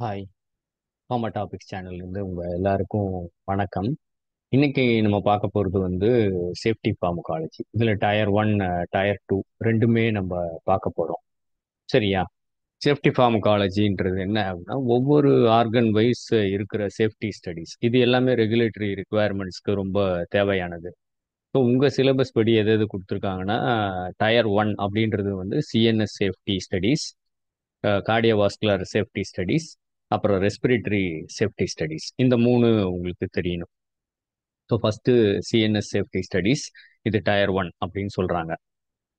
Hi. Pharma topics சேனல்லேருந்து எல்லாருக்கும் வணக்கம். இன்னைக்கு நம்ம பார்க்க போகிறது சேஃப்டி ஃபார்மகாலஜி. இதில் டயர் ஒன், டயர் டூ ரெண்டுமே நம்ம பார்க்க போகிறோம். சரியா? சேஃப்டி ஃபார்மகாலஜின்றது என்ன அப்படின்னா, ஒவ்வொரு ஆர்கன் வைஸ் இருக்கிற சேஃப்டி ஸ்டடீஸ் இது எல்லாமே ரெகுலேட்டரி ரிக்குவயர்மெண்ட்ஸ்க்கு ரொம்ப தேவையானது. ஸோ உங்கள் சிலபஸ் படி எது எது கொடுத்துருக்காங்கன்னா, டயர் ஒன் அப்படின்றது CNS safety studies, cardiovascular safety studies, அப்புறம் ரெஸ்பிரேட்டரி சேஃப்டி ஸ்டடீஸ். இந்த மூணு உங்களுக்கு தெரியணும். So first CNS safety studies, இது டயர் ஒன் அப்படின்னு சொல்றாங்க.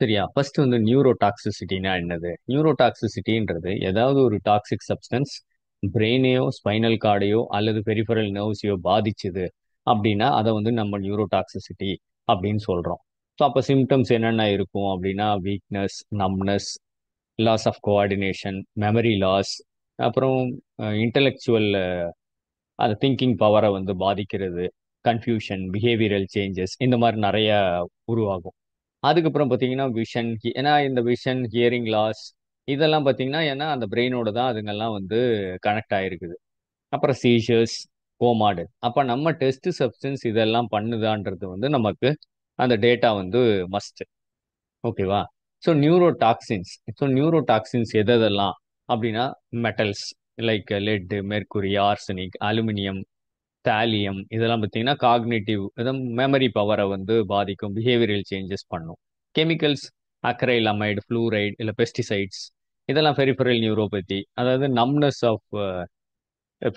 சரியா? ஃபர்ஸ்ட் நியூரோ டாக்ஸிசிட்டினா என்னது? நியூரோ டாக்ஸிசிட்டின்றது ஏதாவது ஒரு டாக்ஸிக் சப்ஸ்டன்ஸ் பிரெயினையோ ஸ்பைனல் கார்டையோ அல்லது பெரிஃபரல் நர்வ்ஸையோ பாதிச்சுது அப்படின்னா அதை நம்ம நியூரோ டாக்ஸிசிட்டி அப்படின்னு சொல்றோம். ஸோ அப்போ சிம்டம்ஸ் என்னென்ன இருக்கும் அப்படின்னா, weakness, numbness, loss of coordination, memory loss, அப்புறம் இன்டலெக்சுவல், அது திங்கிங் பவரை பாதிக்கிறது, கன்ஃபியூஷன், பிஹேவியரல் சேஞ்சஸ், இந்த மாதிரி நிறைய உருவாகும். அதுக்கப்புறம் பார்த்தீங்கன்னா விஷன், ஏன்னா இந்த விஷன், ஹியரிங் லாஸ் இதெல்லாம் பார்த்தீங்கன்னா ஏன்னா அந்த பிரெயினோட தான் அதுங்கெல்லாம் கனெக்ட் ஆயிருக்குது. அப்புறம் சீஷர்ஸ், கோமாடு. அப்போ நம்ம டெஸ்ட் சப்ஸ்டன்ஸ் இதெல்லாம் பண்ணுதான்றது நமக்கு அந்த டேட்டா மஸ்ட். ஓகேவா? So neurotoxins. ஸோ நியூரோடாக்சின்ஸ் எதெல்லாம் அப்படின்னா, metals like lead, mercury, arsenic, aluminium, thallium இதெல்லாம் பார்த்தீங்கன்னா காக்னிட்டிவ், மெமரி பவரை பாதிக்கும், பிஹேவியரல் சேஞ்சஸ் பண்ணும். கெமிக்கல்ஸ், அக்ரைல் அமைடு, ஃப்ளூரைடு இல்லை பெஸ்டிசைட்ஸ், இதெல்லாம் பெரிஃபரல் நியூரோபதி, அதாவது நம்னஸ் ஆஃப்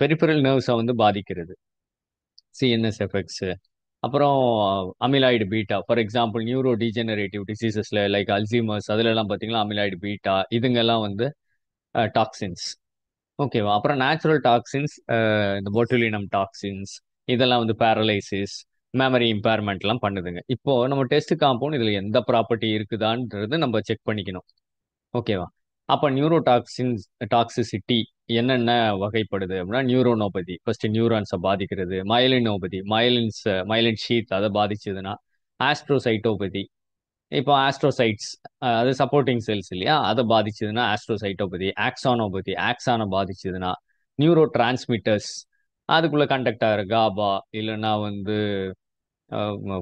பெரிஃபரல் நர்வ்ஸை பாதிக்கிறது, சிஎன்எஸ் எஃபெக்ட்ஸ். அப்புறம் amyloid beta, for example neurodegenerative டிசீசஸ்ல லைக் அல்சீமர்ஸ், அதுல எல்லாம் பார்த்தீங்கன்னா அமிலாய்டு பீட்டா இதுங்கெல்லாம் டாக்ஸின்ஸ். ஓகேவா? அப்புறம் நேச்சுரல் டாக்ஸின்ஸ், இந்த பொட்டுலினம் டாக்ஸின்ஸ், இதெல்லாம் பேரலைசிஸ், மெமரி இம்பேர்மெண்ட்லாம் பண்ணுதுங்க. இப்போ நம்ம டெஸ்ட் காம்பவுண்ட் இதுல எந்த ப்ராப்பர்ட்டி இருக்குதான்றது நம்ம செக் பண்ணிக்கணும். ஓகேவா? அப்ப நியூரோடாக்சின்ஸ் டாக்ஸிசிட்டி என்னென்ன வகைப்படுது அப்படின்னா, நியூரோனோபதி ஃபர்ஸ்ட் நியூரான்ஸை பாதிக்கிறது, மயலினோபதி மயலின் ஷீத் அதை பாதிச்சதுன்னா, ஆஸ்ட்ரோசைட்டோபதி, இப்போ ஆஸ்ட்ரோசைட்ஸ் அது சப்போர்ட்டிங் செல்ஸ் இல்லையா, அதை பாதிச்சதுன்னா ஆஸ்ட்ரோசைட்டோபதி, ஆக்சானோபதி ஆக்சானை பாதிச்சதுன்னா, நியூரோ டிரான்ஸ்மிட்டர்ஸ் அதுக்குள்ள கண்டக்ட் ஆகிற காபா இல்லைன்னா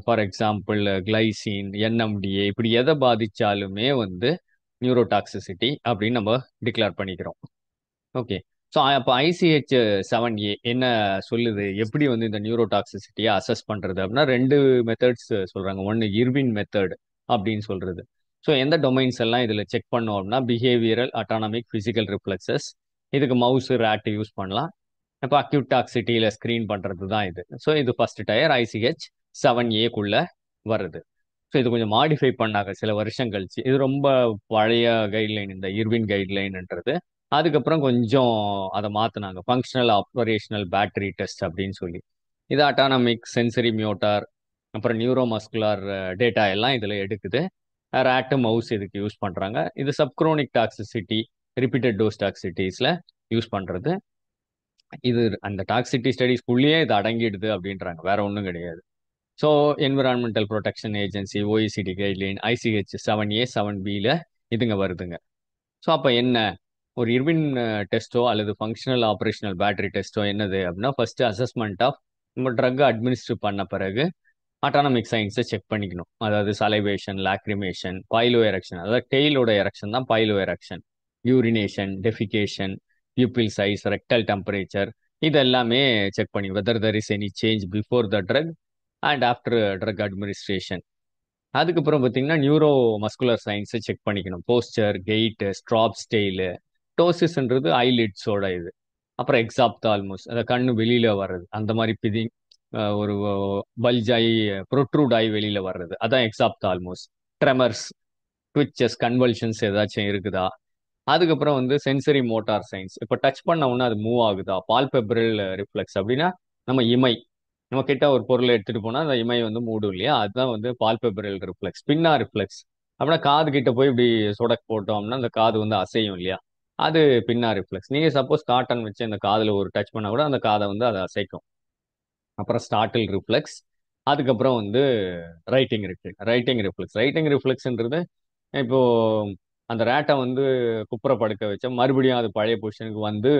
ஃபார் எக்ஸாம்பிள் கிளைசின், என்எம்டிஏ, இப்படி எதை பாதிச்சாலுமே நியூரோடாக்சிசிட்டி அப்படின்னு நம்ம டிக்ளேர் பண்ணிக்கிறோம். ஓகே. ஸோ அப்போ ஐசிஹெச் 7A என்ன சொல்லுது, எப்படி இந்த நியூரோடாக்சிசிட்டியை அசஸ் பண்றது அப்படின்னா, ரெண்டு மெத்தட்ஸ் சொல்றாங்க. ஒன்று இர்வின் மெத்தட் அப்படின்னு சொல்றது. ஸோ எந்த டொமைன்ஸ் எல்லாம் இதில் செக் பண்ணோம் அப்படின்னா, பிஹேவியரல், அட்டானமிக், பிசிக்கல் ரிஃப்ளெக்சஸ். இதுக்கு மவுஸ், ரேட் யூஸ் பண்ணலாம். இப்போ அக்யூட் டாக்ஸிட்டியில் ஸ்க்ரீன் பண்ணுறது தான் இது. ஸோ இது ஃபர்ஸ்ட் டயர் ஐசிஹெச் 7Aக்குள்ள வருது. ஸோ இது கொஞ்சம் மாடிஃபை பண்ணாங்க சில வருஷம் கழிச்சு. இது ரொம்ப பழைய கைட்லைன், இந்த இர்வின் கைட்லைன்ன்றது. அதுக்கப்புறம் கொஞ்சம் அதை மாற்றினாங்க, ஃபங்க்ஷனல் ஆப்ரேஷனல் பேட்டரி டெஸ்ட் அப்படின்னு சொல்லி. இது அட்டானமிக், சென்சரி மியோட்டார், அப்புறம் நியூரோமஸ்குலார் டேட்டா எல்லாம் இதில் எடுக்குது. ரேட்டு, மவுஸ் இதுக்கு யூஸ் பண்ணுறாங்க. இது சப்க்ரோனிக் டாக்ஸிசிட்டி, ரிப்பீட்டட் டோஸ் டாக்ஸிட்டிஸில் யூஸ் பண்ணுறது. இது அந்த டாக்ஸிட்டி ஸ்டடீஸ்க்குள்ளேயே இது அடங்கிடுது அப்படின்றாங்க, வேற ஒன்றும் கிடையாது. So environmental protection agency, OECD guideline, ICH 7A 7Bல இதுங்க வருதுங்க. ஸோ அப்போ என்ன, ஒரு இர்வின் டெஸ்ட்டோ அல்லது ஃபங்க்ஷனல் ஆப்ரேஷனல் பேட்டரி டெஸ்ட்டோ என்னது அப்படின்னா, ஃபர்ஸ்ட் அசஸ்மெண்ட் ஆஃப், நம்ம ட்ரக் அட்மினிஸ்டர் பண்ண பிறகு அட்டானமிக் சயின்ஸை செக் பண்ணிக்கணும். அதாவது சலைவேஷன், லாக்ரிமேஷன், பைலோ எரக்ஷன், அதாவது டெய்லோட எரக்ஷன் தான் piloerection, urination, defecation, pupil size, rectal temperature, இது எல்லாமே செக் பண்ணி whether there is any change before the drug and after drug administration. அதுக்கப்புறம் பார்த்தீங்கன்னா நியூரோ மஸ்குலர் சயின்ஸை செக் பண்ணிக்கணும். போஸ்டர், கெயிட், ஸ்ட்ராப் ஸ்டைலு, டோசிஸ்ன்றது ஐலிட்ஸோட இது. அப்புறம் எக்ஸாப்தால்மோஸ், அந்த கண்ணு வெளியில வர்றது, அந்த மாதிரி பிதி ஒரு பல்ஜ் ஆகி ப்ரொட்ரூட் ஆகி வெளியில வர்றது, அதான் எக்ஸாப்தால்மோஸ். ட்ரெமர்ஸ், ட்விச்சஸ், கன்வல்ஷன்ஸ் ஏதாச்சும் இருக்குதா. அதுக்கப்புறம் சென்சரி மோட்டார் சயின்ஸ், இப்போ டச் பண்ண உடனே அது மூவ் ஆகுதா. பால்பெப்ரல் ரிஃப்ளெக்ஸ் அப்படின்னா, நம்ம இமை, நம்ம கிட்ட ஒரு பொருளை எடுத்துட்டு போனா அந்த இமை மூடும் இல்லையா, அதுதான் பால்பெப்ரல் ரிஃப்ளெக்ஸ். பின்னா ரிஃப்ளெக்ஸ் அப்படின்னா, காது கிட்ட போய் இப்படி சொடக் போட்டோம்னா அந்த காது அசையும் இல்லையா, அது பின்னா ரிஃப்ளெக்ஸ். நீங்க சப்போஸ் காட்டன் வச்சு அந்த காதுல ஒரு டச் பண்ணா கூட அந்த காதை அதை அசைக்கும். அப்புறம் ஸ்டார்டில் ரிஃப்ளெக்ஸ். அதுக்கப்புறம் ரைட்டிங் ரிஃப்ளெக்ஸ். ரைட்டிங் ரிஃப்ளெக்ஸ்ன்றது இப்போ அந்த ரேட்டை வந்து குப்புற படுக்க வச்சா மறுபடியும் அது பழைய பொசிஷனுக்கு வந்து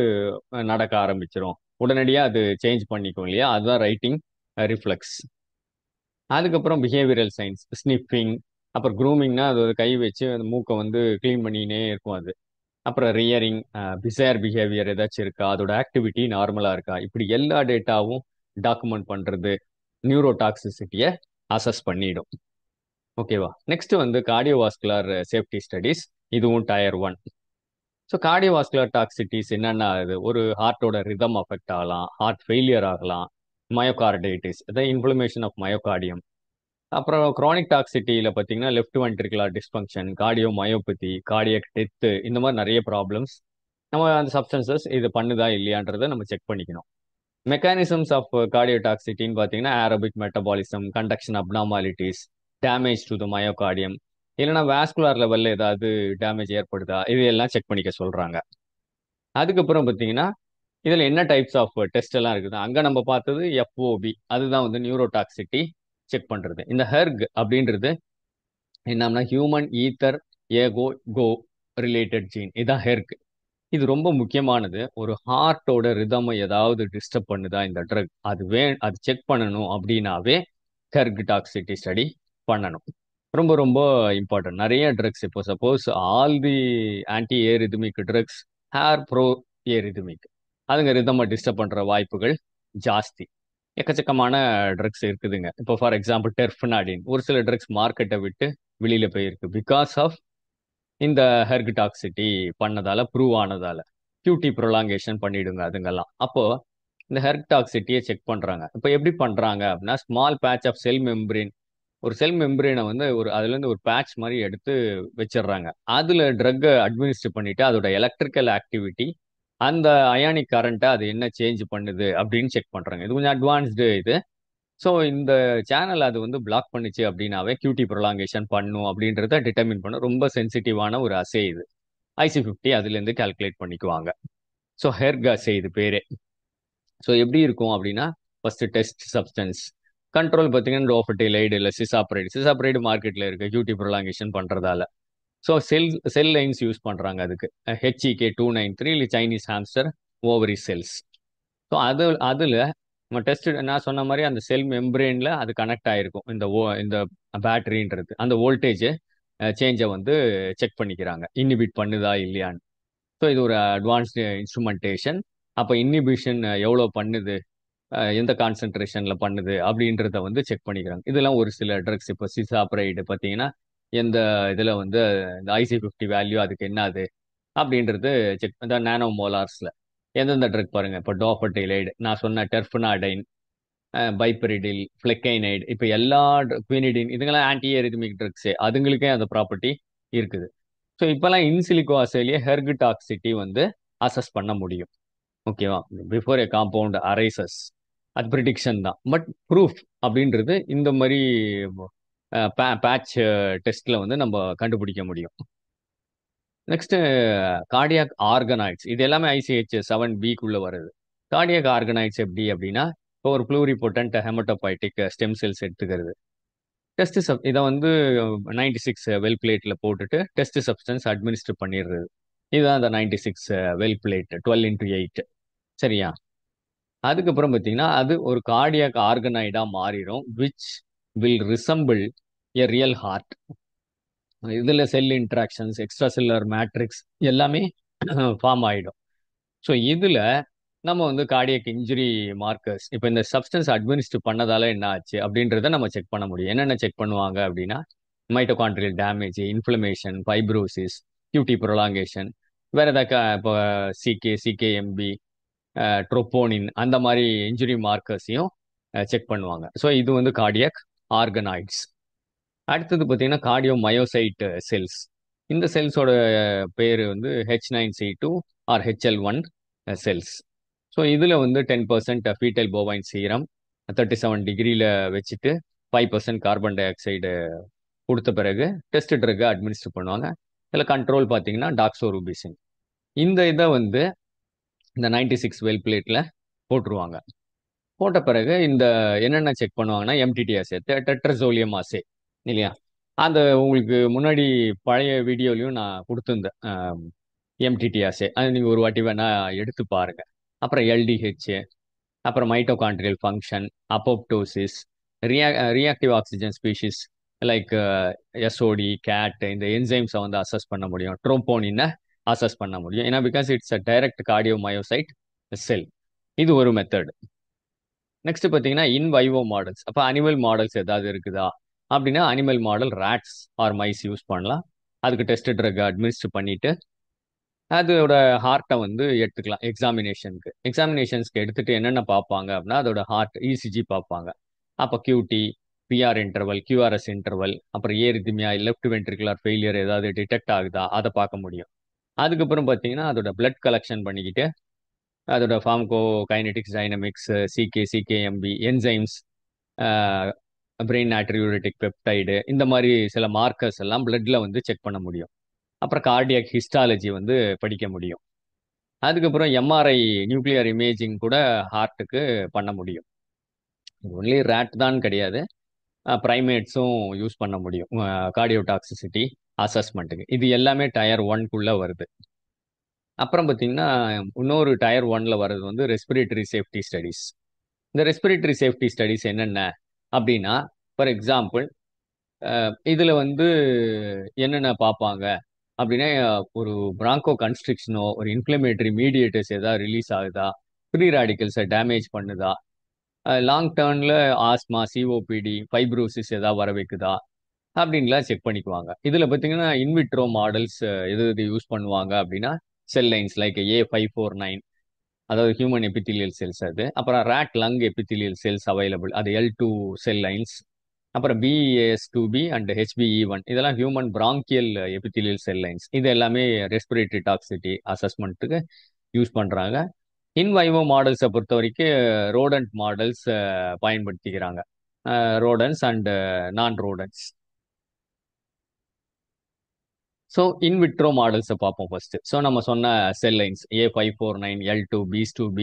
நடக்க ஆரம்பிச்சிரும். உடனடியா அது சேஞ்ச் பண்ணிக்கும் இல்லையா? அதுதான் ரைட்டிங் ரிஃப்ளெக்ஸ். அதுக்கப்புறம் பிஹேவியரல் சயின்ஸ், ஸ்னிஃபிங், அப்புறம் க்ரூமிங்னா அது ஒரு கை வச்சு அந்த மூக்கை வந்து கிளீன் பண்ணினே இருக்கும் அது. அப்புறம் ரியரிங், பிசையர் பிஹேவியர் ஏதாச்சும் இருக்கா, அதோட ஆக்டிவிட்டி நார்மலா இருக்கா, இப்படி எல்லா டேட்டாவும் டாக்குமெண்ட் பண்றது நியூரோ டாக்ஸிசிட்டியை அசஸ் பண்ணிடும். ஓகேவா? நெக்ஸ்ட் வந்து கார்டியோவாஸ்குலர் சேஃப்டி ஸ்டடிஸ். இதுவும் டயர் ஒன். ஸோ கார்டியோவாஸ்குலர் டாக்ஸிட்டிஸ் என்னென்ன ஆகுது? ஒரு ஹார்ட்டோட ரிதம் அஃபெக்ட் ஆகலாம், ஹார்ட் ஃபெயிலியர் ஆகலாம், மயோகார்டைட்டிஸ், அதான் இன்ஃப்ளமேஷன் ஆஃப் மயோகார்டியம். அப்புறம் குரானிக் டாக்ஸிட்டியில் பார்த்தீங்கன்னா left ventricular dysfunction, cardio myopathy, cardiac death, இந்த மாதிரி நிறைய ப்ராப்ளம்ஸ். நம்ம அந்த சப்ஸ்டன்சஸ் இது பண்ணுதா இல்லையான்றதை நம்ம செக் பண்ணிக்கணும். மெக்கானிசம்ஸ் ஆஃப் கார்டியோடாக்சிட்டின்னு பார்த்தீங்கன்னா aerobic metabolism, conduction abnormalities, damage to the myocardium, இல்லைன்னா வாஸ்குலர் லெவலில் ஏதாவது டேமேஜ் ஏற்படுதா, இது எல்லாம் செக் பண்ணிக்க சொல்கிறாங்க. அதுக்கப்புறம் பார்த்தீங்கன்னா இதில் என்ன டைப்ஸ் ஆஃப் டெஸ்ட் எல்லாம் இருக்குது? அங்கே நம்ம பார்த்தது எஃப்ஓபி, அதுதான் வந்து நியூரோடாக்சிட்டி செக் பண்ணுறது. இந்த ஹெர்க் அப்படின்றது என்னன்னா ஹியூமன் ஈத்தர் ஏகோ கோ ரிலேட்டட் ஜீன், இதான் ஹெர்க். இது ரொம்ப முக்கியமானது. ஒரு ஹார்ட்டோட ரிதமை ஏதாவது டிஸ்டர்ப் பண்ணுதா இந்த ட்ரக், அது செக் பண்ணணும் அப்படின்னாவே ஹெர்க் டாக்ஸிட்டி ஸ்டடி பண்ணணும். ரொம்ப ரொம்ப இம்பார்ட்டன்ட். நிறைய ட்ரக்ஸ் இப்போ suppose all the anti arrhythmic drugs are pro arrhythmic, அதுங்க ரிதமை டிஸ்டர்ப் பண்ற வாய்ப்புகள் ஜாஸ்தி. எக்கச்சக்கமான ட்ரக்ஸ் இருக்குதுங்க. இப்போ ஃபார் எக்ஸாம்பிள் டெர்ஃபனாடின், ஒரு சில ட்ரக்ஸ் மார்க்கெட்டை விட்டு வெளியில போயிருக்கு பிகாஸ் ஆஃப் இந்த ஹெர்க் டாக்ஸிட்டி பண்ணதால, ப்ரூவ் ஆனதால. QT ப்ரொலாங்கேஷன் பண்ணிடுங்க அதுங்கெல்லாம். அப்போ இந்த ஹெர்க் டாக்ஸிட்டியை செக் பண்றாங்க. இப்போ எப்படி பண்றாங்க அப்படின்னா, small patch of cell membrane, ஒரு செல் மெம்பரேனை வந்து அதுல இருந்து ஒரு பேட்ச் மாதிரி எடுத்து வச்சிடுறாங்க. அதுல ட்ரக்கை அட்மினிஸ்டர் பண்ணிட்டு அதோட எலக்ட்ரிக்கல் ஆக்டிவிட்டி, அந்த அயானிக் கரண்ட்டை அது என்ன சேஞ்ச் பண்ணுது அப்படின்னு செக் பண்றாங்க. இது கொஞ்சம் அட்வான்ஸ்டு இது. ஸோ இந்த சேனல் அது வந்து பிளாக் பண்ணுச்சு அப்படின்னாவே QT ப்ரொலாங்கேஷன் பண்ணும் அப்படின்றத டிட்டர்மின் பண்ண ரொம்ப சென்சிட்டிவான ஒரு அசே இது. IC50 அதுலேருந்து கால்குலேட் பண்ணிக்குவாங்க. ஸோ ஹெர்க் அசே இது பேரே. ஸோ எப்படி இருக்கும் அப்படின்னா, ஃபர்ஸ்ட் டெஸ்ட் சப்ஸ்டன்ஸ் கண்ட்ரோல் பார்த்தீங்கன்னா டோஃபட்டிலைடு இல்லை சிசாப்ரைடு. சிசாப்ரைடு மார்க்கெட்டில் இருக்கு QT ப்ரொலாங்கேஷன் பண்ணுறதால. ஸோ செல் லைன்ஸ் யூஸ் பண்ணுறாங்க அதுக்கு. HEK293 இல்லை Chinese hamster ovary cells. So அதில் நம்ம டெஸ்ட் நான் சொன்ன மாதிரி அந்த செல் மெம்பரேனில் அது கனெக்ட் ஆகிருக்கும். இந்த பேட்டரின்றது அந்த வோல்டேஜ் சேஞ்சை வந்து செக் பண்ணிக்கிறாங்க, இன்னிபிட் பண்ணுதா இல்லையான்னு. ஸோ இது ஒரு அட்வான்ஸ்டு இன்ஸ்ட்ருமெண்டேஷன். அப்போ இன்னிபிஷன் எவ்வளோ பண்ணுது, எந்த கான்சென்ட்ரேஷனில் பண்ணுது அப்படின்றத வந்து செக் பண்ணிக்கிறாங்க. இதெல்லாம் ஒரு சில ட்ரக்ஸ். இப்போ சிசாப்ரைடு பார்த்தீங்கன்னா எந்த இதில் வந்து இந்த IC50 வேல்யூ அதுக்கு என்னது அப்படின்றது செக், இந்த நானோ மோலார்ஸில் எந்தெந்த ட்ரக் பாருங்க. இப்போ டோஃபட்டிலைடு, நான் சொன்ன டெர்ஃபனாடைன், பைப்பரிடில், ஃப்ளெக்கைனைடு, இப்போ எல்லா குவினிடின், இதுங்கெல்லாம் ஆன்டி ஏரிதமிக் ட்ரக்ஸே, அதுங்களுக்கே அந்த ப்ராப்பர்ட்டி இருக்குது. ஸோ இப்போல்லாம் இன்சிலிகோ அசைலேயே ஹெர்க் டாக்ஸிட்டி வந்து அசஸ் பண்ண முடியும். ஓகேவா? பிஃபோர் ஏ காம்பவுண்ட் அரைசஸ், அது ப்ரிடிக்ஷன் தான். பட் ப்ரூஃப் அப்படின்றது இந்த மாதிரி பேட்ச் டெஸ்ட்ல வந்து நம்ம கண்டுபிடிக்க முடியும். நெக்ஸ்ட் கார்டியாக் ஆர்கனாய்ட்ஸ், இது எல்லாமே ICH7B வருது. கார்டியாக் ஆர்கனாய்ட்ஸ் எப்படி அப்படின்னா, இப்போ ஒரு ப்ளூரிபொட்டன்ட் ஹெமட்டோபைட்டிக் ஸ்டெம் செல்ஸ் எடுத்துக்கிறது. இதை வந்து 96 வெல் பிளேட்ல போட்டுட்டு டெஸ்ட் சப்ஸ்டன்ஸ் அட்மினிஸ்டர் பண்ணிடுறது. இதுதான் அந்த 96 வெல் பிளேட் 12x8. சரியா? அதுக்கப்புறம் பார்த்தீங்கன்னா அது ஒரு கார்டியாக் ஆர்கனைடா மாறிடும், which will resemble a real heart. இதுல cell interactions, extra cellular matrix எல்லாமே ஃபார்ம் ஆயிடும். ஸோ இதுல நம்ம வந்து கார்டியக் இன்ஜுரி மார்க்கர்ஸ், இப்போ இந்த சப்ஸ்டன்ஸ் அட்மினிஸ்டர் பண்ணதால என்ன ஆச்சு அப்படின்றத நம்ம செக் பண்ண முடியும். என்னென்ன செக் பண்ணுவாங்க அப்படின்னா, mitochondrial damage, inflammation, fibrosis, QT prolongation, வேற ஏதாவது இப்போ CKMB, ட்ரோப்போனின், அந்த மாதிரி இன்ஜுரி மார்க்கர்ஸையும் செக் பண்ணுவாங்க. ஸோ இது வந்து கார்டியக் ஆர்கனாய்ட்ஸ். அடுத்தது பார்த்தீங்கன்னா கார்டியோ மயோசைட் செல்ஸ். இந்த செல்ஸோட பேர் வந்து H9C2 R HL1 cells. So இதில் வந்து 10% ஃபீட்டல் போவைன் சீரம் 37 டிகிரியில் வச்சுட்டு 5% கார்பன் டை ஆக்சைடு கொடுத்த பிறகு டெஸ்ட் ட்ரக்கை அட்மினிஸ்டர் பண்ணுவாங்க. இதில் கண்ட்ரோல் பார்த்தீங்கன்னா டாக்ஸோரூபிசின். இந்த இதை வந்து இந்த 96 வெல் பிளேட்டில் போட்டுருவாங்க. போட்ட பிறகு இந்த என்னென்ன செக் பண்ணுவாங்கன்னா MTT அசே, டெட்ரசோலியம் அசே இல்லையா, அந்த உங்களுக்கு முன்னாடி பழைய வீடியோலையும் நான் கொடுத்துருந்தேன். எம்டிடிஆர்ஸே அது நீங்கள் ஒரு வாட்டி வேணா எடுத்து பாருங்க. அப்புறம் எல்டிஹெச், அப்புறம் mitochondrial function, apoptosis, reactive oxygen species like SOD, CAT, இந்த என்சைம்ஸை வந்து அசஸ் பண்ண முடியும். ட்ரோம்போனினை அசஸ் பண்ண முடியும். ஏன்னா because it's a direct cardiomyocyte cell. இது ஒரு மெத்தட். நெக்ஸ்ட் பார்த்தீங்கன்னா இன் வைவோ மாடல்ஸ். அப்போ அனிமல் மாடல்ஸ் ஏதாவது இருக்குதா அப்படின்னா animal model rats or mice use பண்ணலாம். அதுக்கு டெஸ்ட் ட்ரக் அட்மினிஸ்டர் பண்ணிட்டு அதோட ஹார்ட்டை வந்து எடுத்துக்கலாம் எக்ஸாமினேஷன்ஸ்க்கு எடுத்துட்டு என்னென்ன பார்ப்பாங்க அப்படின்னா அதோட ஹார்ட் இசிஜி பார்ப்பாங்க. அப்போ QT, PR interval, QRS interval, அப்புறம் ஏரித்மியா, லெஃப்ட் வென்ட்ரிகுலர் ஃபெயிலியர் ஏதாவது டிடெக்ட் ஆகுதா அதை பார்க்க முடியும். அதுக்கப்புறம் பார்த்தீங்கன்னா அதோட பிளட் கலெக்ஷன் பண்ணிக்கிட்டு அதோட pharmacokinetics, dynamics, CKMB, enzymes, brain natriuretic peptide, இந்த மாதிரி சில மார்க்கர்ஸ் எல்லாம் பிளட்ல வந்து செக் பண்ண முடியும். அப்புறம் கார்டியாக் ஹிஸ்டாலஜி வந்து படிக்க முடியும். அதுக்கப்புறம் எம்ஆர்ஐ, நியூக்ளியர் இமேஜிங் கூட ஹார்ட்டுக்கு பண்ண முடியும். ஒன்லி ரேட் தான் கிடையாது, ப்ரைமேட்ஸும் யூஸ் பண்ண முடியும் கார்டியோ டாக்ஸிசிட்டி அசஸ்மெண்ட்டுக்கு. இது எல்லாமே டயர் ஒன்குள்ள வருது. அப்புறம் பார்த்தீங்கன்னா இன்னொரு டயர் ஒன்ல வர்றது வந்து ரெஸ்பிரேட்டரி சேஃப்டி ஸ்டடிஸ். இந்த ரெஸ்பிரேட்டரி சேஃப்டி ஸ்டடிஸ் என்னென்ன அப்படின்னா, ஃபார் எக்ஸாம்பிள் இதில் வந்து என்னென்ன பார்ப்பாங்க அப்படின்னா ஒரு பிராங்கோ கன்ஸ்ட்ரிக்ஷனோ ஒரு இன்ஃப்ளமேட்டரி மீடியேட்டர்ஸ் ஏதாவது ரிலீஸ் ஆகுதா, ஃப்ரீ ரேடிக்கல்ஸை டேமேஜ் பண்ணுதா, லாங் டேர்மில் ஆஸ்மா, சிஓபிடி, ஃபைப்ரோசிஸ் ஏதாவது வர வைக்குதா அப்படின்லாம் செக் பண்ணிக்குவாங்க. இதில் பார்த்தீங்கன்னா இன்விட்ரோ மாடல்ஸ் எது எது யூஸ் பண்ணுவாங்க அப்படின்னா செல் லைன்ஸ் லைக் A549, அதாவது ஹியூமன் எபித்திலியல் செல்ஸ் அது. அப்புறம் rat lung epithelial cells available, அது L2 செல் லைன்ஸ். அப்புறம் BAS2B அண்ட் HBE1 இதெல்லாம் human bronchial epithelial cell lines. இது எல்லாமே ரெஸ்பிரேட்டரி டாக்ஸிட்டி அசஸ்மெண்ட்டுக்கு யூஸ் பண்ணுறாங்க. இன் வைவோ மாடல்ஸை பொறுத்த வரைக்கும் ரோடன்ட் மாடல்ஸ் பயன்படுத்திக்கிறாங்க. ரோடன்ஸ் அண்ட் நான் ரோடன்ஸ். ஸோ இன்விட்ரோ மாடல்ஸை பார்ப்போம் ஃபர்ஸ்ட். ஸோ நம்ம சொன்ன செல் lines A549, L2, BS2B,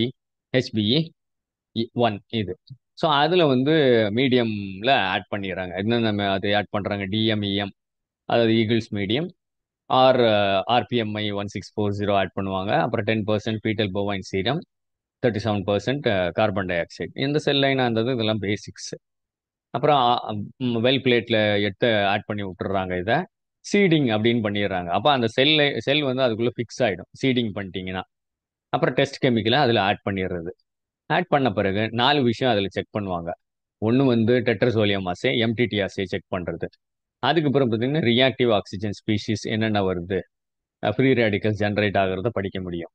HBE1 இது. ஸோ அதில் வந்து மீடியமில் ஆட் பண்ணிடுறாங்க. என்னென்ன அது ஆட் பண்ணுறாங்க, DMEM, அதாவது Eagle's medium, or RPMI 1640 add பண்ணுவாங்க. அப்புறம் 10% ஃபீட்டல் போவைன் சீரம், 37% கார்பன் டை ஆக்சைடு. இந்த செல் லைனாக இருந்தது இதெல்லாம் பேசிக்ஸ். அப்புறம் வெல் பிளேட்ல எடுத்து ஆட் பண்ணி விட்டுறாங்க. இதை சீடிங் அப்படின்னு பண்ணிடுறாங்க. அப்போ அந்த செல் வந்து அதுக்குள்ளே ஃபிக்ஸ் ஆகிடும் சீடிங் பண்ணிட்டீங்கன்னா. அப்புறம் டெஸ்ட் கெமிக்கலை அதில் ஆட் பண்ணிடுறது. ஆட் பண்ண பிறகு 4 விஷயம் அதில் செக் பண்ணுவாங்க. ஒன்று வந்து டெட்ரசோலியம் ஆசே, எம்டிடி ஆசே செக் பண்ணுறது. அதுக்கப்புறம் பார்த்தீங்கன்னா ரியாக்டிவ் ஆக்சிஜன் ஸ்பீஷிஸ் என்னென்ன வருது, ஃப்ரீ ரேடிக்கல்ஸ் ஜென்ரேட் ஆகிறத படிக்க முடியும்.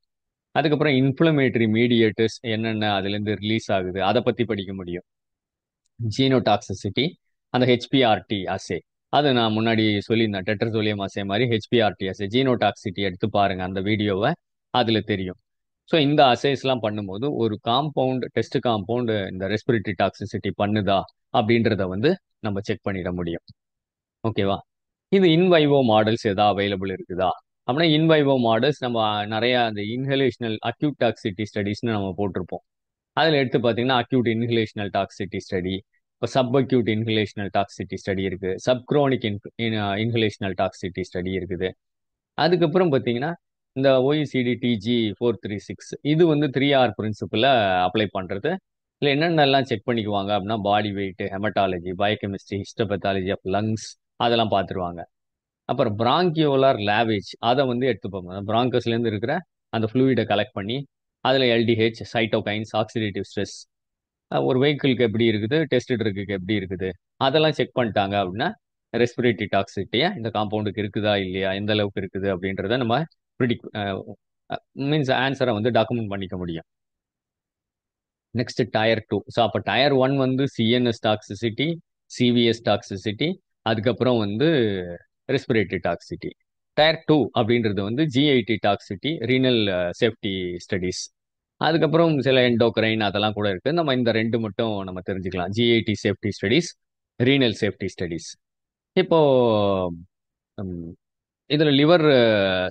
அதுக்கப்புறம் இன்ஃப்ளமேட்டரி மீடியேட்டர்ஸ் என்னென்ன அதுலேருந்து ரிலீஸ் ஆகுது அதை பற்றி படிக்க முடியும். ஜீனோடாக்சிசிட்டி, அந்த ஹெச்பிஆர்டி அசே, அது நான் முன்னாடி சொல்லியிருந்தேன். டெட்ரசோலியம் அசே மாதிரி ஹெச்பிஆர்டி அசே, ஜீனோடாக்சிட்டி எடுத்து பாருங்க அந்த வீடியோவை, அதில் தெரியும். ஸோ இந்த அசேஸ்லாம் பண்ணும்போது ஒரு காம்பவுண்ட், டெஸ்ட் காம்பவுண்ட் இந்த ரெஸ்பிரேட்டரி டாக்ஸிசிட்டி பண்ணுதா அப்படின்றத வந்து நம்ம செக் பண்ணிட முடியும். ஓகேவா? இது இன்வைவோ மாடல்ஸ் எதாவது அவைலபிள் இருக்குதா அப்படின்னா இன்வைவோ மாடல்ஸ் நம்ம நிறைய அந்த இன்ஹலேஷனல் அக்யூட் டாக்ஸிட்டி ஸ்டடிஸ்னு நம்ம போட்டிருப்போம். அதில் எடுத்து பார்த்தீங்கன்னா அக்யூட் இன்ஹலேஷனல் டாக்ஸிட்டி ஸ்டடி, இப்போ சப் அக்யூட் இன்ஹலேஷனல் டாக்ஸிட்டி ஸ்டடி இருக்குது, சப்க்ரோனிக் இன்ஹலேஷனல் டாக்ஸிட்டி ஸ்டடி இருக்குது. அதுக்கப்புறம் பார்த்தீங்கன்னா இந்த OECD TG436 இது வந்து 3R பிரின்சிபிள அப்ளை பண்ணுறது. இல்லை என்னென்னலாம் செக் பண்ணிக்குவாங்க அப்படின்னா body weight, haematology, biochemistry, histopathology of lungs, அதெல்லாம் பார்த்துருவாங்க. அப்புறம் பிராங்கியோலார் லேவேஜ் அதை வந்து எடுத்துப்பாங்க. பிராங்கஸ்லேருந்து இருக்கிற அந்த ஃப்ளூயிடை கலெக்ட் பண்ணி அதில் LDH, சைட்டோகைன்ஸ், ஆக்சிடேட்டிவ் ஸ்ட்ரெஸ், ஒரு வெஹிக்கிளுக்கு எப்படி இருக்குது, டெஸ்ட் ட்ரக்குக்கு எப்படி இருக்குது, அதெல்லாம் செக் பண்ணிட்டாங்க அப்படின்னா ரெஸ்பிரேட்டரி டாக்ஸிட்டியா இந்த காம்பவுண்டுக்கு இருக்குதா இல்லையா, எந்த அளவுக்கு இருக்குது அப்படின்றத நம்ம ப்ரிடிக் மீன்ஸ் ஆன்சரை வந்து டாக்குமெண்ட் பண்ணிக்க முடியும். Next tier 2. ஸோ அப்போ டயர் 1 வந்து சிஎன்எஸ் டாக்ஸிசிட்டி, சிவிஎஸ் டாக்ஸிசிட்டி, அதுக்கப்புறம் வந்து ரெஸ்பிரேட்டரி டாக்ஸிட்டி. டயர் 2 அப்படின்றது வந்து GIT toxicity, renal safety studies. அதுக்கப்புறம் சில எண்டோக்ரைன் அதெல்லாம் கூட இருக்கு. நம்ம இந்த ரெண்டு மட்டும் நம்ம தெரிஞ்சுக்கலாம், GIT safety studies, renal safety studies. இப்போ இதுல லிவர்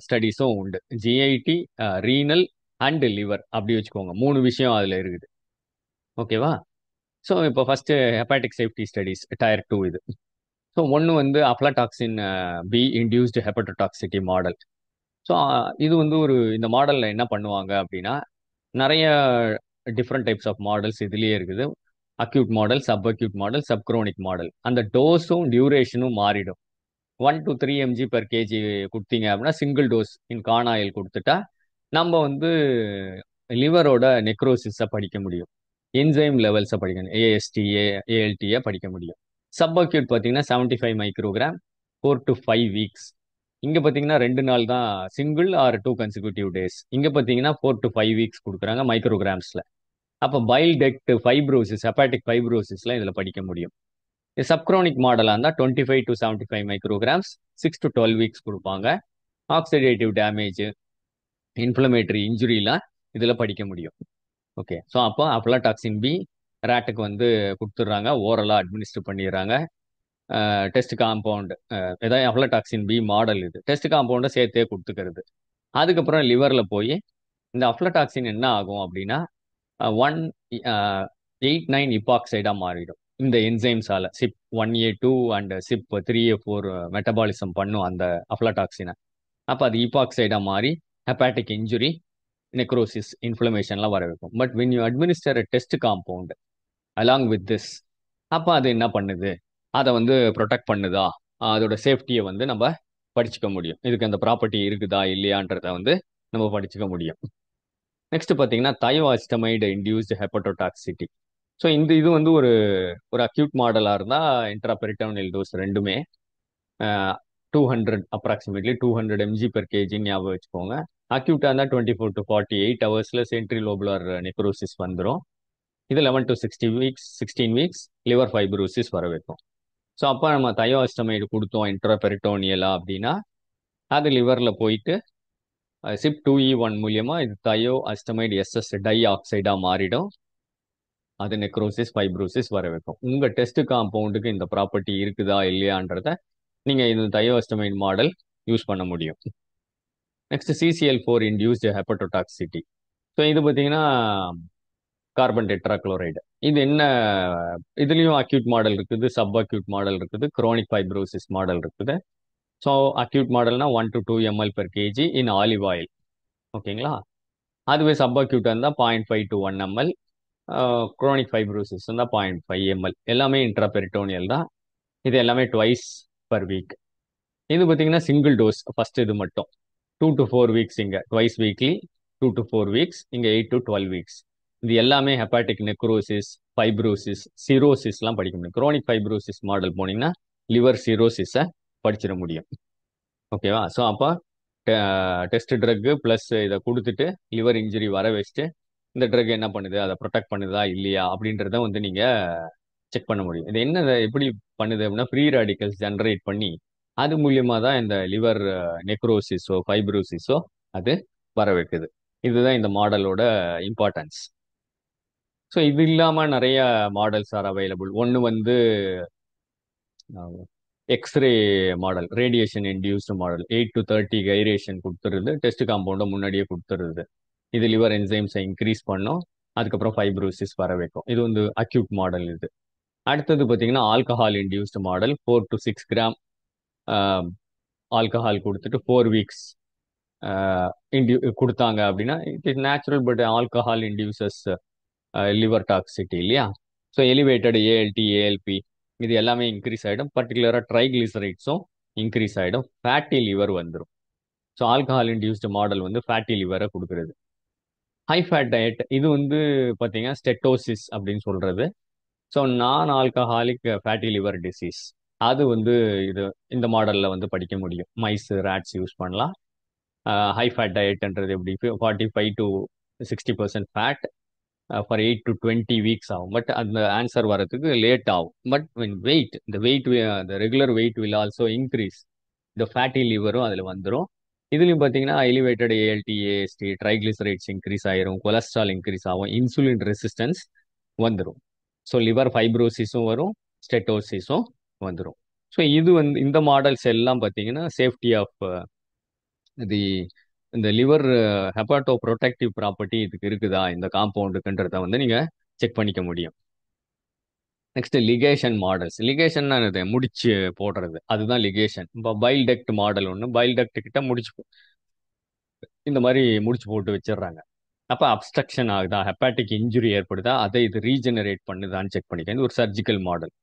ஸ்டடிஸும் உண்டு. GIT, ரீனல் அண்ட் லிவர் அப்படி வச்சுக்கோங்க. 3 விஷயம் அதுல இருக்குது. ஓகேவா? ஸோ இப்போ first hepatic safety studies tier 2 இது. ஸோ ஒன்று வந்து aflatoxin B induced hepatotoxicity model. So இது வந்து இந்த மாடலில் என்ன பண்ணுவாங்க அப்படின்னா, நிறைய டிஃப்ரெண்ட் டைப்ஸ் ஆஃப் மாடல்ஸ் இதுலேயே இருக்குது. Acute model, sub acute model, subchronic model. அந்த டோஸும் டியூரேஷனும் மாறிடும். 1 to 3 mg per kg கொடுத்தீங்க அப்படின்னா சிங்கிள் டோஸ் இன் கான் ஆயில் கொடுத்துட்டா நம்ம லிவரோட நெக்ரோசிஸை படிக்க முடியும். என்சைம் லெவல்ஸை படிக்கணும். ஏஎஸ்டி, ஏஎல்டியை படிக்க முடியும். சப் அக்யூட் பார்த்தீங்கன்னா 75 மைக்ரோகிராம் 4 to 5 வீக்ஸ். இங்கே பார்த்தீங்கன்னா 2 நாள் தான், சிங்கிள் ஆர் 2 consecutive days. இங்கே பார்த்தீங்கன்னா 4 to 5 வீக்ஸ் கொடுக்குறாங்க மைக்ரோகிராம்ஸில். அப்போ பைல் டெக்ட் ஃபைப்ரோசிஸ், ஹெப்பாட்டிக் ஃபைப்ரோசிஸ்லாம் இதில் படிக்க முடியும். சப்க்ரோனிக் மாடலாக இருந்தால் 25 to 75 மைக்ரோகிராம்ஸ் 6 to 12 வீக்ஸ் கொடுப்பாங்க. ஆக்சிடேட்டிவ் டேமேஜ், இன்ஃப்ளமேட்டரி இன்ஜுரிலாம் இதில் படிக்க முடியும். ஓகே, ஸோ அப்போ அஃப்லாடாக்சின் பி ரேட்டுக்கு கொடுத்துட்றாங்க, ஓரலாக அட்மினிஸ்டர் பண்ணிடுறாங்க. டெஸ்ட் காம்பவுண்ட், ஏதாவது அஃப்லாடாக்சின் பி மாடல் இது டெஸ்ட் காம்பவுண்டை சேர்த்தே கொடுத்துக்கிறது. அதுக்கப்புறம் லிவரில் போய் இந்த அஃப்லாடாக்சின் என்ன ஆகும் அப்படின்னா 189 இப்பாக்சைடாக மாறிடும். இந்த என்சைம்ஸால CYP1A2 அண்ட் CYP3A4 மெட்டபாலிசம் பண்ணும் அந்த அஃப்லாடாக்சினை. அப்போ அது இப்பாக்சைடாக மாறி ஹெப்பாட்டிக் இன்ஜுரி, நெக்ரோசிஸ், இன்ஃப்ளமேஷன்லாம் வர வைக்கும். But when you administer a test compound along with this, அப்போ அது என்ன பண்ணுது, அதை ப்ரொடெக்ட் பண்ணுதா, அதோட சேஃப்டியை நம்ம படிச்சுக்க முடியும். இதுக்கு அந்த ப்ராப்பர்ட்டி இருக்குதா இல்லையான்றத நம்ம படிச்சுக்க முடியும். நெக்ஸ்ட் பார்த்தீங்கன்னா தயோஅஸ்டமைடு இன்டியூஸ்டு ஹெப்படோடாக்சிட்டி. ஸோ இது ஒரு ஒரு அக்யூட் மாடலாக இருந்தால் இன்ட்ராபெரிட்டோனியல் டோஸ் ரெண்டுமே 200, அப்ராக்சிமேட்லி 200 mg/kg ஞாபகம் வச்சுக்கோங்க. அக்யூட்டாக இருந்தால் 24 to 48 ஹவர்ஸில் சென்ட்ரி லோபுலர் நெக்ரோசிஸ் வந்துடும். இது 11 to 16 வீக்ஸ் லிவர் ஃபைப்ரோசிஸ் வர வைக்கும். ஸோ அப்போ நம்ம தயோஅஸ்டமைடு கொடுத்தோம் இன்ட்ராபெரிட்டோனியலா அப்படின்னா அது லிவரில் போயிட்டு CYP2E1 மூலியமா இது தயோஅஸ்டமைடு எஸ்எஸ் டை ஆக்சைடாக மாறிடும். அது நெக்ரோசிஸ், ஃபைப்ரோசிஸ் வர வைக்கும். உங்கள் டெஸ்ட் காம்பவுண்டுக்கு இந்த ப்ராப்பர்ட்டி இருக்குதா இல்லையான்றத நீங்கள் இது தயோஅஸ்டமைடு மாடல் யூஸ் பண்ண முடியும். Next CCl4 induced ஹெப்படோடாக்சிட்டி. ஸோ இது பார்த்தீங்கன்னா கார்பன் டெட்ராக்ளோரைடு. இது என்ன, இதுலேயும் அக்யூட் மாடல் இருக்குது, சப் அக்யூட் மாடல் இருக்குது, குரோனிக் ஃபைப்ரோசிஸ் மாடல் இருக்குது. ஸோ அக்யூட் மாடல்னா 1 to 2 ml/kg in olive oil. ஓகேங்களா? அதுவே சப் அக்யூட்டாக இருந்தால் 0.5 to 1 ml. குரோனிக் ஃபைப்ரோசிஸ் இருந்தால் 0.5 ml. எல்லாமே இன்ட்ராபெரிட்டோனியல் தான். இது எல்லாமே ட்வைஸ் பர் வீக். இது பார்த்தீங்கன்னா சிங்கிள் டோஸ் ஃபர்ஸ்ட், இது மட்டும் 2 to 4 வீக்ஸ். இங்கே ட்வைஸ் வீக்லி 2 to 4 வீக்ஸ், இங்கே 8 to 12 வீக்ஸ். இது எல்லாமே ஹெப்பாட்டிக் நெக்ரோசிஸ், ஃபைப்ரோசிஸ், சிரோசிஸ்லாம் படிக்க முடியும். குரோனிக் ஃபைப்ரோசிஸ் மாடல் போனீங்கன்னா லிவர் சிரோசிஸை படிச்சிட முடியும். ஓகேவா? ஸோ அப்போ டெஸ்ட் ட்ரக்கு ப்ளஸ் இதை கொடுத்துட்டு லிவர் இன்ஜுரி வர வச்சுட்டு இந்த ட்ரக் என்ன பண்ணுது, அதை ப்ரொடெக்ட் பண்ணுதா இல்லையா அப்படின்றத நீங்கள் செக் பண்ண முடியும். இது என்ன, எப்படி பண்ணுது அப்படின்னா ஃப்ரீ ரேடிக்கல்ஸ் ஜென்ரேட் பண்ணி அது மூலியமாக தான் இந்த லிவர் நெக்ரோசிஸோ ஃபைப்ரோசிஸோ அது வர வைக்குது. இதுதான் இந்த மாடலோட இம்பார்ட்டன்ஸ். ஸோ இது இல்லாமல் நிறைய மாடல்ஸ் ஆர் அவைலபிள். ஒன்று X-ray model, radiation induced model. 8 to 30 gyration கொடுத்துருது, டெஸ்ட் காம்பவுண்டை முன்னாடியே கொடுத்துருது. இது லிவர் என்சைம்ஸை இன்க்ரீஸ் பண்ணும், அதுக்கப்புறம் ஃபைப்ரோசிஸ் வர வைக்கும். இது அக்யூட் மாடல். இது அடுத்தது பார்த்தீங்கன்னா alcohol induced model. 4 to 6 gram alcohol கொடுத்துட்டு 4 வீக்ஸ் கொடுத்தாங்க அப்படின்னா it is natural, but alcohol induces liver toxicity இல்லையா? ஸோ எலிவேட்டட் ஏஎல்டி, ஏஎல்பி இது எல்லாமே இன்க்ரீஸ் ஆகிடும். பர்டிகுலராக ட்ரைக்ளிசரைட்ஸும் இன்க்ரீஸ் ஆகிடும். ஃபேட்டி லிவர் வந்துடும். So alcohol induced model fatty லிவரை கொடுக்குறது. ஹை ஃபேட் டயட் இது பார்த்தீங்கன்னா ஸ்டெட்டோசிஸ் அப்படின்னு சொல்கிறது. ஸோ நான் ஆல்கஹாலிக் ஃபேட்டி லிவர் டிசீஸ் அது இது இந்த மாடலில் படிக்க முடியும். மைஸ், ரேட்ஸ் யூஸ் பண்ணலாம். ஹை ஃபேட் டயட்ன்றது எப்படி, 45 to 60% fat for 8 to 20 weeks ஆகும். பட் அந்த ஆன்சர் வரதுக்கு லேட் ஆகும். பட் வெயிட், இந்த regular weight will also increase. இந்த ஃபேட்டி லிவரும் அதில் வந்துடும். இதுலையும் பார்த்தீங்கன்னா elevated ALT, AST, triglycerides increase ஆயிரும், கொலஸ்ட்ரால் இன்க்ரீஸ் ஆகும், இன்சுலின் ரெசிஸ்டன்ஸ் வந்துடும். ஸோ லிவர் ஃபைப்ரோசிஸும் வரும், ஸ்டெட்டோசிஸும் வந்துடும். ஸோ இது இந்த மாடல்ஸ் எல்லாம் பார்த்தீங்கன்னா சேஃப்டி ஆஃப் தி இந்த லிவர் ஹெப்பாட்டோ ப்ரொடெக்டிவ் ப்ராப்பர்ட்டி இதுக்கு இருக்குதா இந்த காம்பவுண்டுக்குன்றத நீங்கள் செக் பண்ணிக்க முடியும். Next ligation models. லிகேஷன்னா இது முடிச்சு போடுறது, அதுதான் லிகேஷன். இப்போ பைல் டக்ட் மாடல் ஒன்று, பைல் டக்ட் கிட்ட முடிச்சு இந்த மாதிரி முடிச்சு போட்டு வச்சிடுறாங்க. அப்போ அப்ஸ்ட்ரக்ஷன் ஆகுதா, ஹெப்பாட்டிக் இன்ஜுரி ஏற்படுதா, அதை இது ரீஜெனரேட் பண்ணுதான்னு செக் பண்ணிக்க. இது ஒரு சர்ஜிக்கல் மாடல்.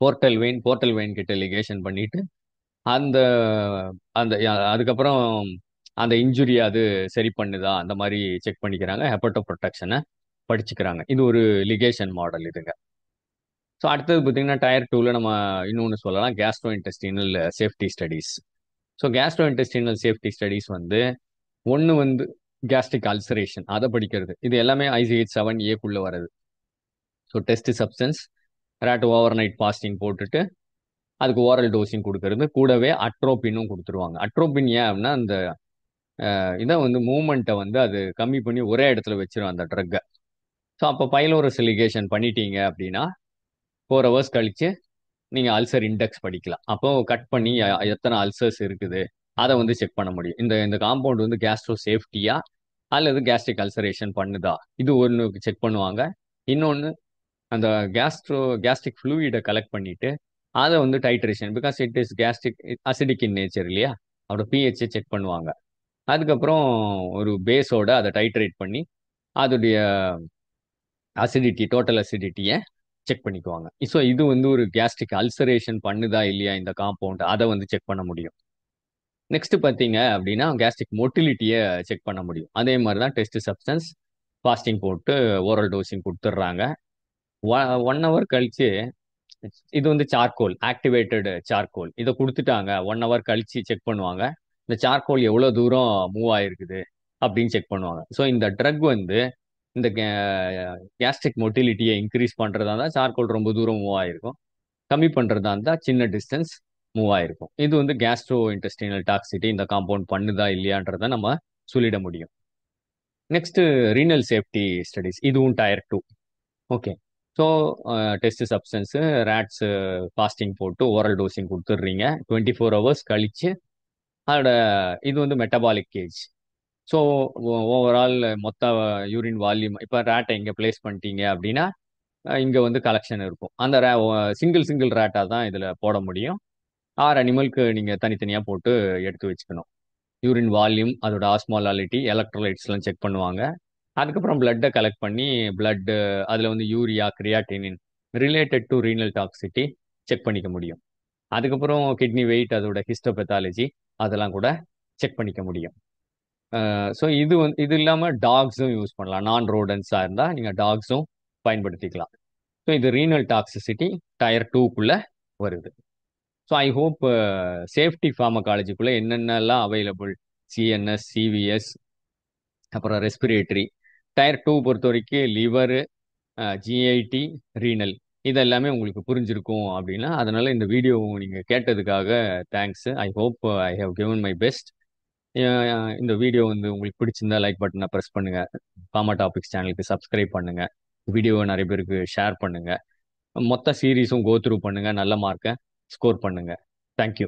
போர்ட்டல் வெயின் கிட்ட லிகேஷன் பண்ணிட்டு அந்த அந்த அதுக்கப்புறம் அந்த இன்ஜுரி அது சரி பண்ணுதா அந்த மாதிரி செக் பண்ணிக்கிறாங்க. ஹெப்படோ ப்ரொடெக்ஷனை படிச்சுக்கிறாங்க. இது ஒரு லிகேஷன் மாடல் இதுங்க. ஸோ அடுத்தது பார்த்தீங்கன்னா டயர் டூவில் நம்ம இன்னொன்று சொல்லலாம், Castro intestinal safety studies. So Castro intestinal safety studies வந்து ஒன்று வந்து கேஸ்ட்ரிக் அல்சரேஷன், அதை படிக்கிறது. இது எல்லாமே ICH-7A வருது. So test substance, rate over night fasting போட்டுட்டு அதுக்கு ஓரல் டோசிங் கொடுக்கறது, கூடவே அட்ரோபினும் கொடுத்துருவாங்க. அட்ரோபின் ஏன் அப்படின்னா அந்த இதை வந்து மூமெண்ட்டை வந்து அது கம்மி பண்ணி ஒரே இடத்துல வச்சிரும் அந்த ட்ரக்கை. ஸோ அப்போ பைலோரஸ் லிகேஷன் பண்ணிட்டீங்க அப்படின்னா 4 hours கழிச்சு நீங்கள் அல்சர் இண்டெக்ஸ் படிக்கலாம். அப்போ கட் பண்ணி எத்தனை அல்சர்ஸ் இருக்குது அதை வந்து செக் பண்ண முடியும். இந்த இந்த காம்பவுண்ட் வந்து கேஸ்ட்ரோ சேஃப்டியா அல்லது கேஸ்ட்ரிக் அல்சரேஷன் பண்ணுதா, இது ஒன்று செக் பண்ணுவாங்க. இன்னொன்று அந்த கேஸ்ட்ரிக் ஃப்ளூயிடை கலெக்ட் பண்ணிட்டு அதை வந்து titration, because it is gastric acidic in nature இல்லையா, அதோட பிஹெச்சை செக் பண்ணுவாங்க. அதுக்கப்புறம் ஒரு பேஸோட அதை டைட்ரேட் பண்ணி அதோடைய அசிடிட்டி, டோட்டல் அசிடிட்டியை செக் பண்ணிக்குவாங்க. ஸோ இது வந்து ஒரு கேஸ்ட்ரிக் அல்சரேஷன் பண்ணுதா இல்லையா இந்த காம்பவுண்ட், அதை வந்து செக் பண்ண முடியும். நெக்ஸ்ட் பார்த்தீங்க அப்படின்னா கேஸ்ட்ரிக் மொட்டிலிட்டியை செக் பண்ண முடியும். அதே மாதிரி தான் டெஸ்ட் சப்ஸ்டன்ஸ், ஃபாஸ்டிங் போட்டு ஓரல் டோசிங் கொடுத்துட்றாங்க. 1 hour கழிச்சு இது வந்து சார்கோல், ஆக்டிவேட்டட் சார்கோல், இதை கொடுத்துட்டாங்க. 1 hour கழிச்சு செக் பண்ணுவாங்க இந்த சார்கோல் எவ்வளோ தூரம் மூவ் ஆயிருக்குது அப்படின்னு செக் பண்ணுவாங்க. ஸோ இந்த ட்ரக் வந்து இந்த கேஸ்ட்ரிக் மொட்டிலிட்டியை இன்க்ரீஸ் பண்ணுறதா இருந்தால் சார்கோல் ரொம்ப தூரம் மூவ் ஆயிருக்கும், கம்மி பண்ணுறதா இருந்தால் சின்ன டிஸ்டன்ஸ் மூவ் ஆயிருக்கும். இது வந்து கேஸ்ட்ரோ இன்டெஸ்டினல் டாக்ஸிட்டி இந்த காம்பவுண்ட் பண்ணுதா இல்லையான்றதை நம்ம சொல்லிட முடியும். நெக்ஸ்ட் ரீனல் சேஃப்டி ஸ்டடிஸ், இதுவும் tier two. Okay. So test substance, rats fasting போட்டு ஓரல் டோசிங் கொடுத்துட்றீங்க. 24 hours கழிச்சு அதோட இது வந்து மெட்டபாலிக் கேஜ். ஸோ ஓவரால் மொத்த யூரின் வால்யூம், இப்போ ரேட்டை இங்கே பிளேஸ் பண்ணிட்டீங்க அப்படின்னா இங்கே வந்து கலெக்ஷன் இருக்கும். அந்த சிங்கிள் சிங்கிள் ரேட்டாக தான் இதில் போட முடியும். 6 அனிமலுக்கு நீங்கள் தனித்தனியாக போட்டு எடுத்து வச்சுக்கணும். யூரின் வால்யூம், அதோட ஆஸ்மாலாலிட்டி, எலக்ட்ரோலைட்ஸ்லாம் செக் பண்ணுவாங்க. அதுக்கப்புறம் பிளட்டை கலெக்ட் பண்ணி பிளட்டு அதில் வந்து urea, creatinine related to renal toxicity check பண்ணிக்க முடியும். அதுக்கப்புறம் கிட்னி வெயிட், அதோட ஹிஸ்டோபெத்தாலஜி அதெல்லாம் கூட செக் பண்ணிக்க முடியும். ஸோ இது இல்லாமல் டாக்ஸும் யூஸ் பண்ணலாம். நான் ரோடன்ஸாக இருந்தால் நீங்கள் டாக்ஸும் பயன்படுத்திக்கலாம். ஸோ இது ரீனல் டாக்ஸிசிட்டி டயர் டூக்குள்ளே வருது. ஸோ ஐ ஹோப் சேஃப்டி ஃபார்மகாலஜிக்குள்ளே என்னென்னலாம் அவைலபிள், CNS, CVS, அப்புறம் ரெஸ்பிரேட்டரி, டயர் டூ பொறுத்த வரைக்கும் லிவரு, GIT, ரீனல், இதெல்லாமே உங்களுக்கு புரிஞ்சிருக்கும் அப்படின்னா, அதனால இந்த வீடியோ நீங்கள் கேட்டதுக்காக thanks. I hope I have given my best. இந்த வீடியோ வந்து உங்களுக்கு பிடிச்சிருந்தா லைக் பட்டனை ப்ரெஸ் பண்ணுங்க, ஃபார்மா டாபிக்ஸ் சேனலுக்கு சப்ஸ்கிரைப் பண்ணுங்க, வீடியோவை நிறைய பேருக்கு ஷேர் பண்ணுங்க, மொத்த சீரீஸும் கோ த்ரூ பண்ணுங்க, நல்ல மார்க்கை ஸ்கோர் பண்ணுங்க. தேங்க்யூ.